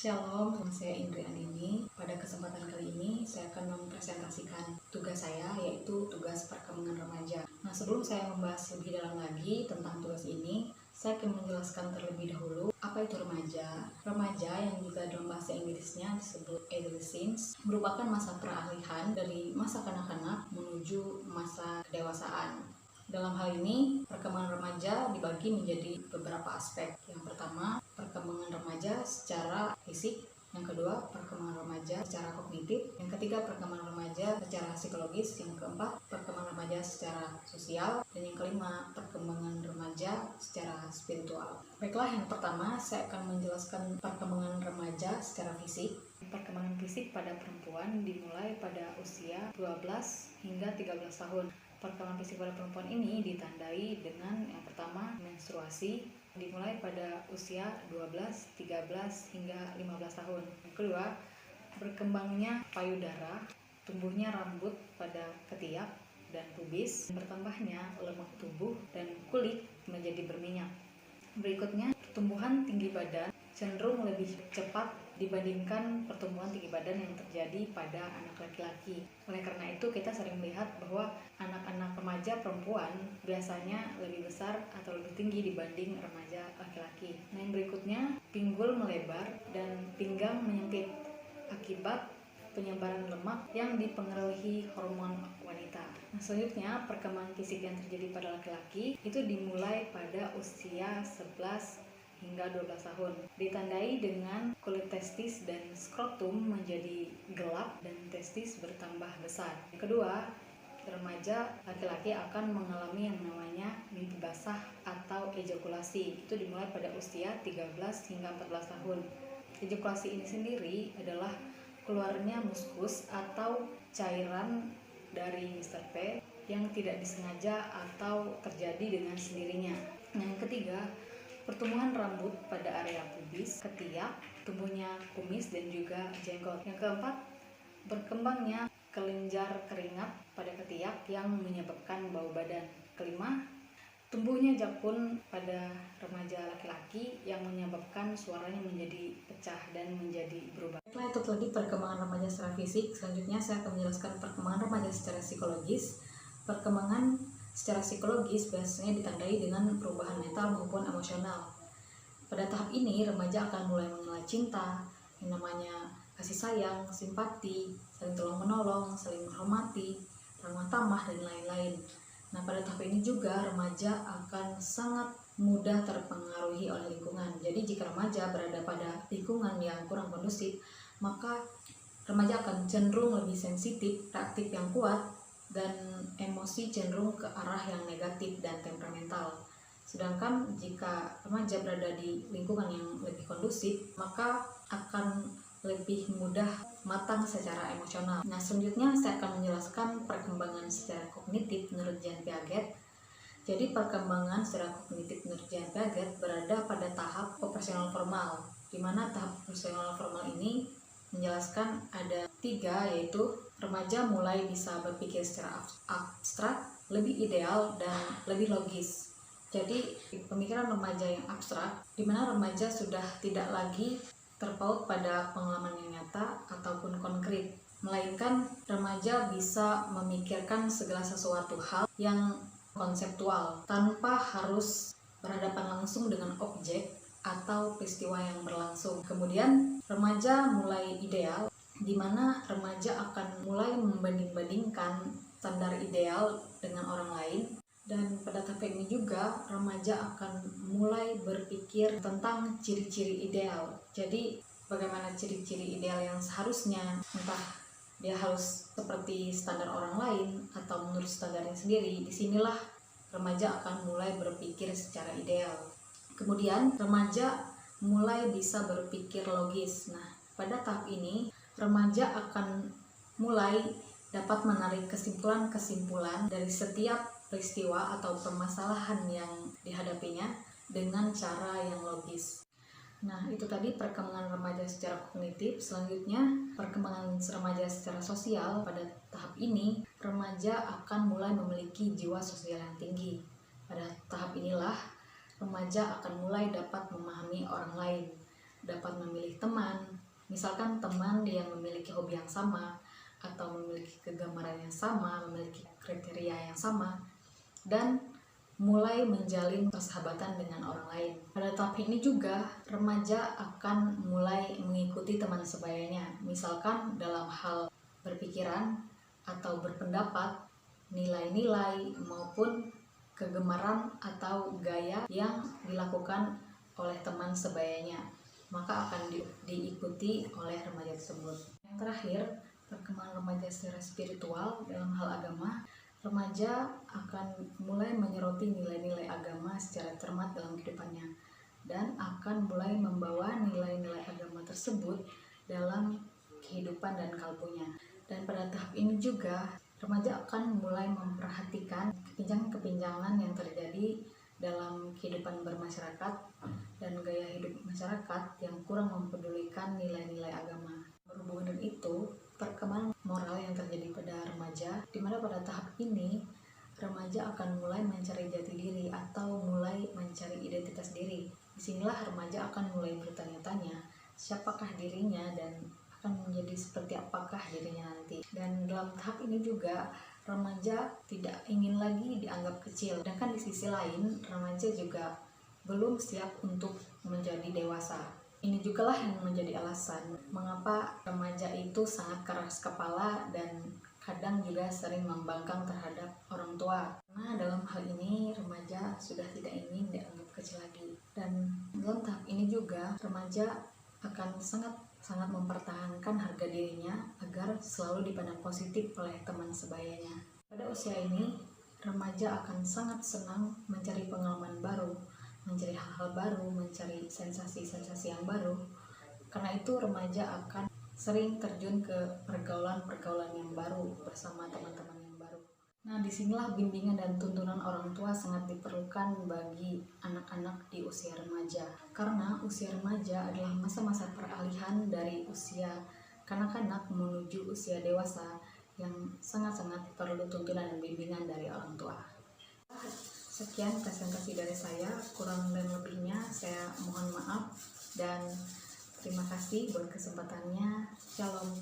Shalom, nama saya Indri Andini. Pada kesempatan kali ini, saya akan mempresentasikan tugas saya, yaitu tugas perkembangan remaja. Nah, sebelum saya membahas lebih dalam lagi tentang tugas ini, saya akan menjelaskan terlebih dahulu apa itu remaja. Remaja yang juga dalam bahasa Inggrisnya disebut adolescence merupakan masa peralihan dari masa kanak-kanak menuju masa kedewasaan. Dalam hal ini, perkembangan remaja dibagi menjadi beberapa aspek. Yang pertama, perkembangan remaja secara fisik. Yang kedua, perkembangan remaja secara kognitif. Yang ketiga, perkembangan remaja secara psikologis. Yang keempat, perkembangan remaja secara sosial. Dan yang kelima, perkembangan remaja secara spiritual. Baiklah, yang pertama saya akan menjelaskan perkembangan remaja secara fisik. Perkembangan fisik pada perempuan dimulai pada usia 12 hingga 13 tahun. Perkembangan fisik pada perempuan ini ditandai dengan yang pertama, menstruasi, dimulai pada usia 12, 13, hingga 15 tahun. Yang kedua, berkembangnya payudara, tumbuhnya rambut pada ketiak dan pubis, bertambahnya lemak tubuh dan kulit menjadi berminyak. Berikutnya, pertumbuhan tinggi badan cenderung lebih cepat dibandingkan pertumbuhan tinggi badan yang terjadi pada anak laki-laki. Oleh karena itu, kita sering melihat bahwa anak-anak remaja perempuan biasanya lebih besar atau lebih tinggi dibanding remaja laki-laki. Nah, yang berikutnya, pinggul melebar dan pinggang menyempit akibat penyebaran lemak yang dipengaruhi hormon wanita. Nah, selanjutnya, perkembangan fisik yang terjadi pada laki-laki itu dimulai pada usia 11 hingga 12 tahun. Ditandai dengan kulit testis dan skrotum menjadi gelap dan testis bertambah besar. Yang kedua, remaja laki-laki akan mengalami yang namanya mimpi basah atau ejakulasi. Itu dimulai pada usia 13 hingga 14 tahun. Ejakulasi ini sendiri adalah keluarnya muskus atau cairan dari Mr. P yang tidak disengaja atau terjadi dengan sendirinya. Yang ketiga, pertumbuhan rambut pada area pubis, ketiak, tumbuhnya kumis dan juga jenggot. Yang keempat, berkembangnya kelenjar keringat pada ketiak yang menyebabkan bau badan. Kelima, tumbuhnya jakun pada remaja laki-laki yang menyebabkan suaranya menjadi pecah dan menjadi berubah. Setelah itu tadi perkembangan remaja secara fisik, selanjutnya saya akan menjelaskan perkembangan remaja secara psikologis. Perkembangan secara psikologis biasanya ditandai dengan perubahan mental maupun emosional. Pada tahap ini, remaja akan mulai mengenal cinta, yang namanya kasih sayang, simpati, saling tolong-menolong, saling menghormati, ramah tamah, dan lain-lain. Nah, pada tahap ini juga remaja akan sangat mudah terpengaruhi oleh lingkungan. Jadi, jika remaja berada pada lingkungan yang kurang kondusif, maka remaja akan cenderung lebih sensitif, reaktif yang kuat, dan emosi cenderung ke arah yang negatif dan temperamental. Sedangkan jika remaja berada di lingkungan yang lebih kondusif, maka akan lebih mudah matang secara emosional. Nah, selanjutnya saya akan menjelaskan perkembangan secara kognitif menurut Jean Piaget. Jadi, perkembangan secara kognitif menurut Jean Piaget berada pada tahap operasional formal, di mana tahap operasional formal ini menjelaskan ada 3, yaitu remaja mulai bisa berpikir secara abstrak, lebih ideal, dan lebih logis. Jadi, pemikiran remaja yang abstrak, di mana remaja sudah tidak lagi terpaut pada pengalaman yang nyata ataupun konkret, melainkan remaja bisa memikirkan segala sesuatu hal yang konseptual tanpa harus berhadapan langsung dengan objek atau peristiwa yang berlangsung. Kemudian remaja mulai ideal, di mana remaja akan mulai membanding-bandingkan standar ideal dengan orang lain. Dan pada tahap ini juga remaja akan mulai berpikir tentang ciri-ciri ideal. Jadi bagaimana ciri-ciri ideal yang seharusnya, entah dia harus seperti standar orang lain atau menurut standarnya sendiri. Disinilah remaja akan mulai berpikir secara ideal. Kemudian remaja mulai bisa berpikir logis. Nah, pada tahap ini remaja akan mulai dapat menarik kesimpulan-kesimpulan dari setiap peristiwa atau permasalahan yang dihadapinya dengan cara yang logis. Nah, itu tadi perkembangan remaja secara kognitif. Selanjutnya, perkembangan remaja secara sosial. Pada tahap ini, remaja akan mulai memiliki jiwa sosial yang tinggi. Pada tahap inilah, remaja akan mulai dapat memahami orang lain. dapat memilih teman, misalkan teman yang memiliki hobi yang sama, atau memiliki kegemaran yang sama, memiliki kriteria yang sama, dan mulai menjalin persahabatan dengan orang lain. Pada tahap ini juga, remaja akan mulai mengikuti teman sebayanya, misalkan dalam hal berpikiran atau berpendapat, nilai-nilai, maupun kegemaran atau gaya yang dilakukan oleh teman sebayanya, maka akan diikuti oleh remaja tersebut. Yang terakhir, perkembangan remaja secara spiritual dalam hal agama. Remaja akan mulai menyoroti nilai-nilai agama secara cermat dalam kehidupannya dan akan mulai membawa nilai-nilai agama tersebut dalam kehidupan dan kalbunya. Dan pada tahap ini juga remaja akan mulai memperhatikan kepinjangan-kepinjangan yang terjadi dalam kehidupan bermasyarakat dan gaya hidup masyarakat yang kurang mempedulikan nilai-nilai agama. Berhubungan dengan itu, perkembangan moral yang terjadi pada remaja, di mana pada tahap ini remaja akan mulai mencari jati diri atau mulai mencari identitas diri. Disinilah remaja akan mulai bertanya-tanya siapakah dirinya dan akan menjadi seperti apakah dirinya nanti. Dan dalam tahap ini juga remaja tidak ingin lagi dianggap kecil, sedangkan di sisi lain remaja juga belum siap untuk menjadi dewasa. Ini juga lah yang menjadi alasan mengapa remaja itu sangat keras kepala dan kadang juga sering membangkang terhadap orang tua. Karena dalam hal ini remaja sudah tidak ingin dianggap kecil lagi. Dan dalam tahap ini juga remaja akan sangat mempertahankan harga dirinya agar selalu dipandang positif oleh teman sebayanya. Pada usia ini, remaja akan sangat senang mencari pengalaman baru, mencari hal-hal baru, mencari sensasi-sensasi yang baru. Karena itu remaja akan sering terjun ke pergaulan-pergaulan yang baru bersama teman-teman yang baru. Nah, disinilah bimbingan dan tuntunan orang tua sangat diperlukan bagi anak-anak di usia remaja. Karena usia remaja adalah masa-masa peralihan dari usia kanak-kanak menuju usia dewasa yang sangat-sangat perlu tuntunan dan bimbingan dari orang tua. Sekian presentasi dari saya, kurang dan lebihnya saya mohon maaf dan terima kasih buat kesempatannya. Shalom.